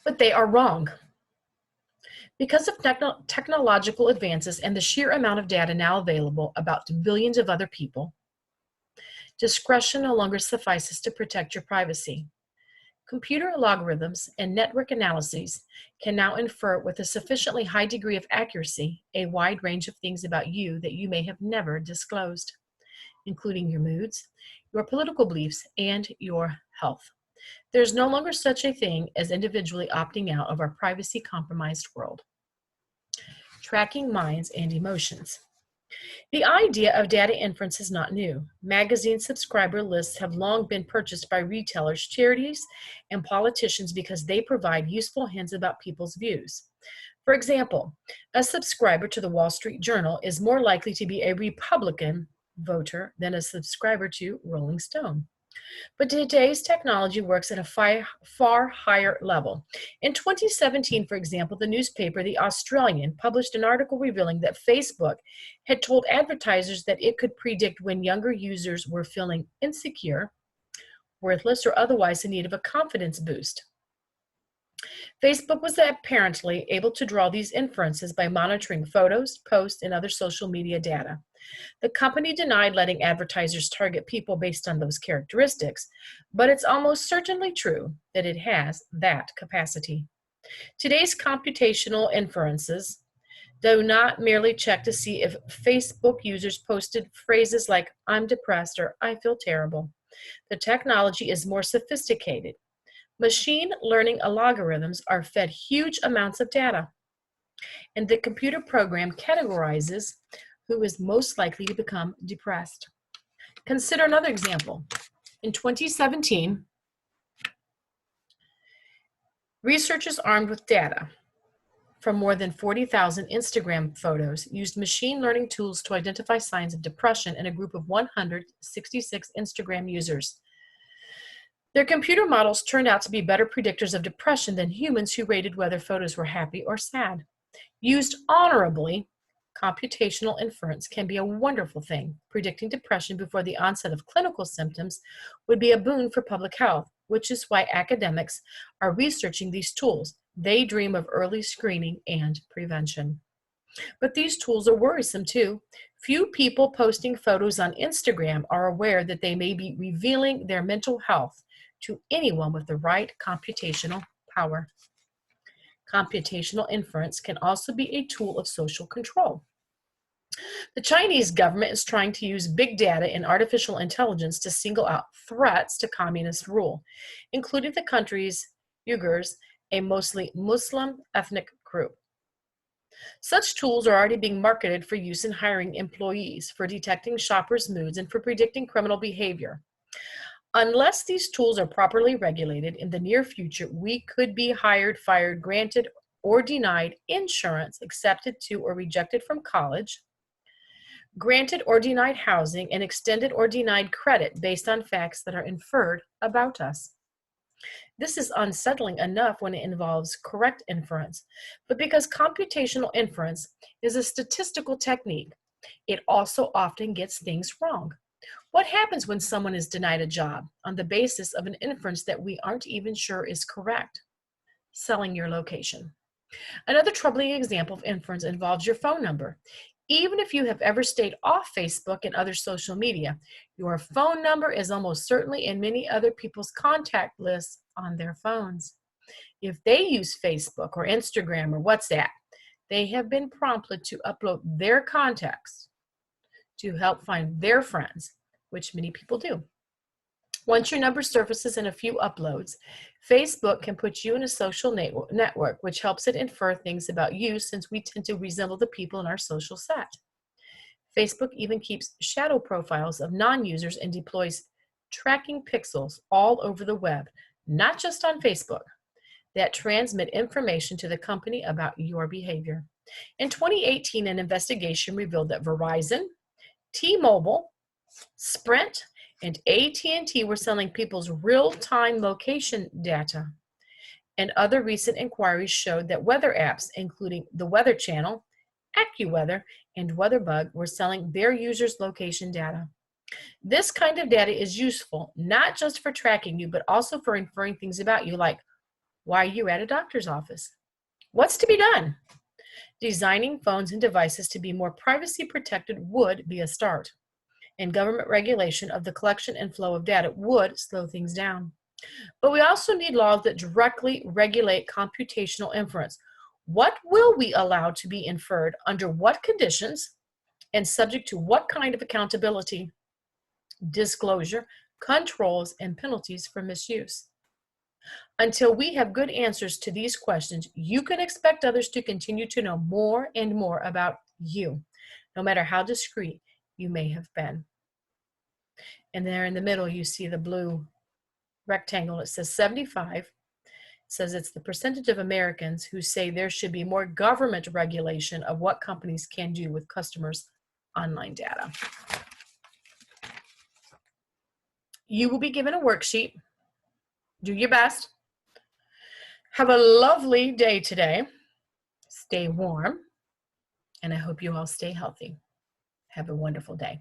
but they are wrong. Because of technological advances and the sheer amount of data now available about billions of other people, discretion no longer suffices to protect your privacy. Computer algorithms and network analyses can now infer with a sufficiently high degree of accuracy a wide range of things about you that you may have never disclosed, including your moods, your political beliefs, and your health. There's no longer such a thing as individually opting out of our privacy-compromised world. Tracking minds and emotions. The idea of data inference is not new. Magazine subscriber lists have long been purchased by retailers, charities, and politicians because they provide useful hints about people's views. For example, a subscriber to the Wall Street Journal is more likely to be a Republican voter than a subscriber to Rolling Stone. But today's technology works at a far higher level. In 2017, for example, the newspaper The Australian published an article revealing that Facebook had told advertisers that it could predict when younger users were feeling insecure, worthless, or otherwise in need of a confidence boost. Facebook was apparently able to draw these inferences by monitoring photos, posts, and other social media data. The company denied letting advertisers target people based on those characteristics, but it's almost certainly true that it has that capacity. Today's computational inferences do not merely check to see if Facebook users posted phrases like, "I'm depressed" or "I feel terrible." The technology is more sophisticated. Machine learning algorithms are fed huge amounts of data, and the computer program categorizes who is most likely to become depressed. Consider another example. In 2017, researchers armed with data from more than 40,000 Instagram photos used machine learning tools to identify signs of depression in a group of 166 Instagram users. Their computer models turned out to be better predictors of depression than humans who rated whether photos were happy or sad. Used honorably, computational inference can be a wonderful thing. Predicting depression before the onset of clinical symptoms would be a boon for public health, which is why academics are researching these tools. They dream of early screening and prevention. But these tools are worrisome too. Few people posting photos on Instagram are aware that they may be revealing their mental health to anyone with the right computational power. Computational inference can also be a tool of social control. The Chinese government is trying to use big data and artificial intelligence to single out threats to communist rule, including the country's Uyghurs, a mostly Muslim ethnic group. Such tools are already being marketed for use in hiring employees, for detecting shoppers' moods, and for predicting criminal behavior. Unless these tools are properly regulated, in the near future, we could be hired, fired, granted, or denied insurance, accepted to or rejected from college, granted or denied housing, and extended or denied credit based on facts that are inferred about us. This is unsettling enough when it involves correct inference, but because computational inference is a statistical technique, it also often gets things wrong. What happens when someone is denied a job on the basis of an inference that we aren't even sure is correct? Selling your location. Another troubling example of inference involves your phone number. Even if you have ever stayed off Facebook and other social media, your phone number is almost certainly in many other people's contact lists on their phones. If they use Facebook or Instagram or WhatsApp, they have been prompted to upload their contacts to help find their friends, which many people do. Once your number surfaces in a few uploads, Facebook can put you in a social network, which helps it infer things about you since we tend to resemble the people in our social set. Facebook even keeps shadow profiles of non-users and deploys tracking pixels all over the web, not just on Facebook, that transmit information to the company about your behavior. In 2018, an investigation revealed that Verizon, T-Mobile, Sprint, and AT&T were selling people's real-time location data. And other recent inquiries showed that weather apps, including the Weather Channel, AccuWeather, and WeatherBug, were selling their users' location data. This kind of data is useful not just for tracking you, but also for inferring things about you, like Why are you at a doctor's office? What's to be done? Designing phones and devices to be more privacy protected would be a start. And government regulation of the collection and flow of data would slow things down. But we also need laws that directly regulate computational inference. What will we allow to be inferred, under what conditions, and subject to what kind of accountability, disclosure, controls, and penalties for misuse? Until we have good answers to these questions, you can expect others to continue to know more and more about you, no matter how discreet you may have been. And there in the middle, you see the blue rectangle. It says 75. It says it's the percentage of Americans who say there should be more government regulation of what companies can do with customers' online data. You will be given a worksheet. Do your best. Have a lovely day today. Stay warm. And I hope you all stay healthy. Have a wonderful day.